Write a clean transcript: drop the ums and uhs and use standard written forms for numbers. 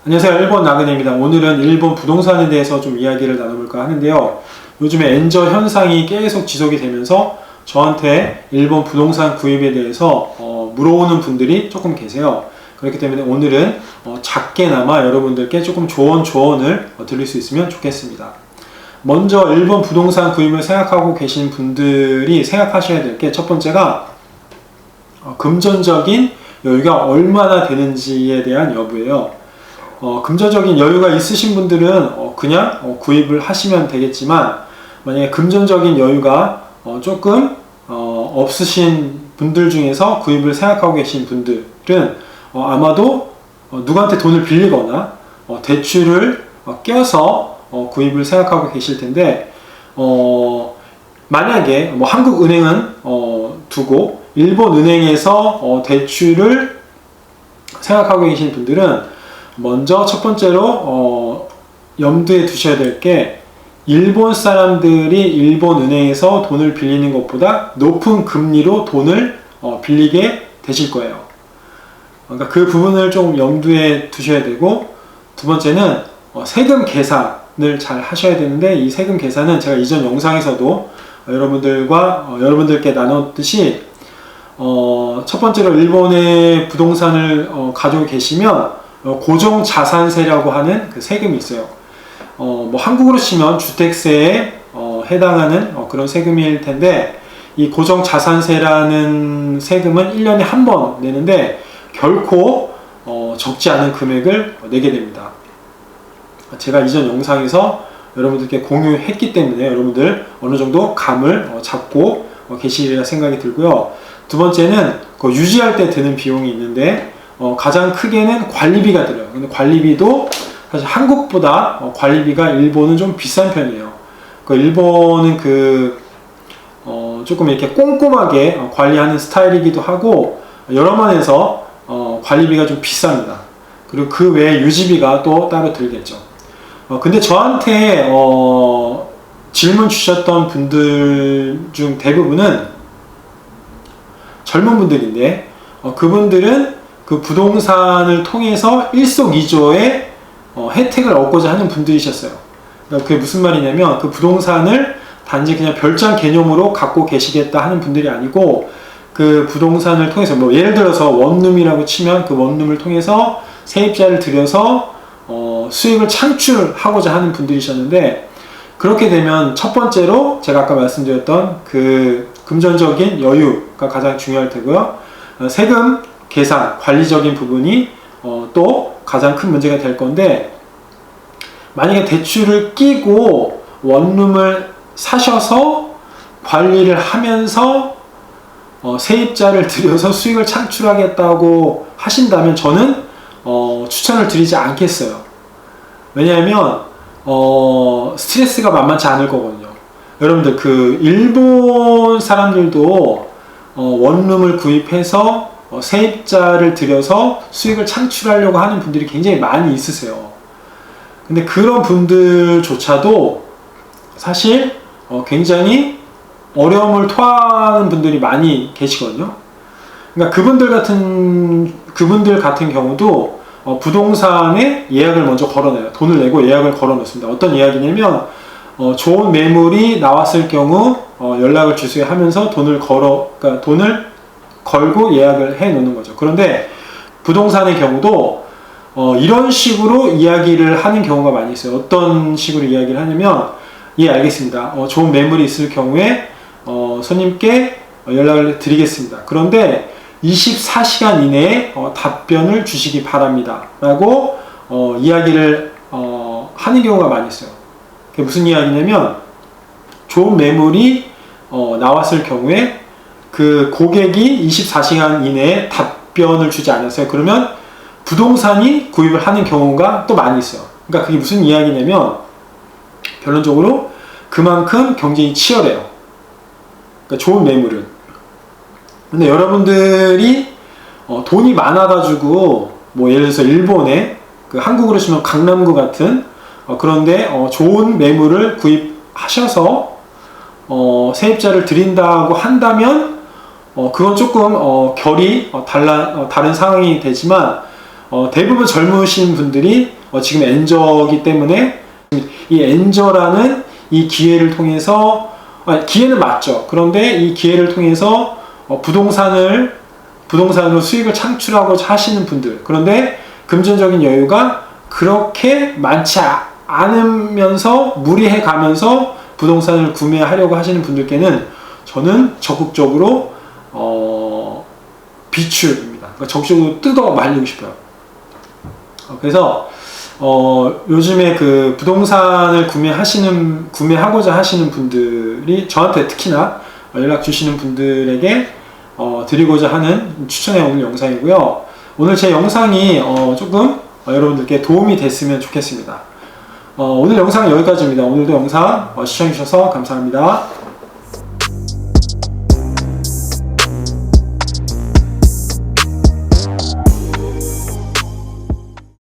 안녕하세요. 일본 나그네입니다. 오늘은 일본 부동산에 대해서 좀 이야기를 나눠볼까 하는데요. 요즘에 엔저 현상이 계속 지속이 되면서 저한테 일본 부동산 구입에 대해서 물어오는 분들이 조금 계세요. 그렇기 때문에 오늘은 작게나마 여러분들께 조금 좋은 조언을 드릴 수 있으면 좋겠습니다. 먼저 일본 부동산 구입을 생각하고 계신 분들이 생각하셔야 될 게 첫 번째가 금전적인 여유가 얼마나 되는지에 대한 여부예요. 금전적인 여유가 있으신 분들은 그냥 구입을 하시면 되겠지만, 만약에 금전적인 여유가 조금 없으신 분들 중에서 구입을 생각하고 계신 분들은 아마도 누구한테 돈을 빌리거나 대출을 껴서 구입을 생각하고 계실 텐데, 만약에 뭐 한국은행은 두고 일본은행에서 대출을 생각하고 계신 분들은 먼저 첫 번째로 염두에 두셔야 될 게, 일본 사람들이 일본 은행에서 돈을 빌리는 것보다 높은 금리로 돈을 빌리게 되실 거예요. 그러니까 그 부분을 좀 염두에 두셔야 되고, 두 번째는 세금 계산을 잘 하셔야 되는데, 이 세금 계산은 제가 이전 영상에서도 여러분들께 나눴듯이 첫 번째로 일본의 부동산을 가지고 계시면 고정자산세라고 하는 그 세금이 있어요. 뭐 한국으로 치면 주택세에 해당하는 그런 세금일 텐데, 이 고정자산세라는 세금은 1년에 한 번 내는데 결코 적지 않은 금액을 내게 됩니다. 제가 이전 영상에서 여러분들께 공유했기 때문에 여러분들 어느 정도 감을 잡고 계시리라 생각이 들고요. 두 번째는 유지할 때 드는 비용이 있는데, 가장 크게는 관리비가 들어요. 근데 관리비도 사실 한국보다 관리비가 일본은 좀 비싼 편이에요. 일본은 조금 이렇게 꼼꼼하게 관리하는 스타일이기도 하고, 여러 면에서 관리비가 좀 비쌉니다. 그리고 그 외에 유지비가 또 따로 들겠죠. 근데 저한테 질문 주셨던 분들 중 대부분은 젊은 분들인데, 그분들은 그 부동산을 통해서 일석이조의 혜택을 얻고자 하는 분들이셨어요. 그러니까 그게 무슨 말이냐면, 그 부동산을 단지 그냥 별장 개념으로 갖고 계시겠다 하는 분들이 아니고, 그 부동산을 통해서 뭐 예를 들어서 원룸이라고 치면 그 원룸을 통해서 세입자를 들여서 수익을 창출하고자 하는 분들이셨는데, 그렇게 되면 첫 번째로 제가 아까 말씀드렸던 그 금전적인 여유가 가장 중요할 테고요. 세금 계산, 관리적인 부분이 또 가장 큰 문제가 될 건데, 만약에 대출을 끼고 원룸을 사셔서 관리를 하면서 세입자를 들여서 수익을 창출하겠다고 하신다면 저는 추천을 드리지 않겠어요. 왜냐하면 스트레스가 만만치 않을 거거든요. 여러분들 일본 사람들도 원룸을 구입해서 세입자를 들여서 수익을 창출하려고 하는 분들이 굉장히 많이 있으세요. 근데 그런 분들조차도 사실 굉장히 어려움을 토하는 분들이 많이 계시거든요. 그러니까 그분들 같은 경우도 부동산에 예약을 먼저 걸어내요. 돈을 내고 예약을 걸어 놓습니다. 어떤 예약이냐면, 좋은 매물이 나왔을 경우 연락을 주세요 하면서 그러니까 돈을 걸고 예약을 해 놓는 거죠. 그런데 부동산의 경우도 이런 식으로 이야기를 하는 경우가 많이 있어요. 어떤 식으로 이야기를 하냐면, 예, 알겠습니다. 좋은 매물이 있을 경우에 손님께 연락을 드리겠습니다. 그런데 24시간 이내에 답변을 주시기 바랍니다 라고 이야기를 하는 경우가 많이 있어요. 그게 무슨 이야기냐면, 좋은 매물이 나왔을 경우에 그 고객이 24시간 이내에 답변을 주지 않았어요. 그러면 부동산이 구입을 하는 경우가 또 많이 있어요. 그러니까 그게 무슨 이야기냐면, 결론적으로 그만큼 경쟁이 치열해요. 그러니까 좋은 매물은. 근데 여러분들이 돈이 많아가지고, 뭐 예를 들어서 일본에 한국으로 치면 강남구 같은 그런데 좋은 매물을 구입하셔서 세입자를 드린다고 한다면 그건 조금 결이 다른 상황이 되지만, 대부분 젊으신 분들이 지금 엔저이기 때문에 이 엔저라는 이 기회를 통해서 기회는 맞죠. 그런데 이 기회를 통해서 부동산으로 수익을 창출하고자 하시는 분들, 그런데 금전적인 여유가 그렇게 많지 않으면서 무리해 가면서 부동산을 구매하려고 하시는 분들께는 저는 적극적으로 비추입니다. 그러니까 적극적으로 뜯어 말리고 싶어요. 그래서 요즘에 그 부동산을 구매하고자 하시는 분들이 저한테 특히나 연락 주시는 분들에게 드리고자 하는 추천의 오늘 영상이고요. 오늘 제 영상이 조금 여러분들께 도움이 됐으면 좋겠습니다. 오늘 영상은 여기까지입니다. 오늘도 영상 시청해주셔서 감사합니다.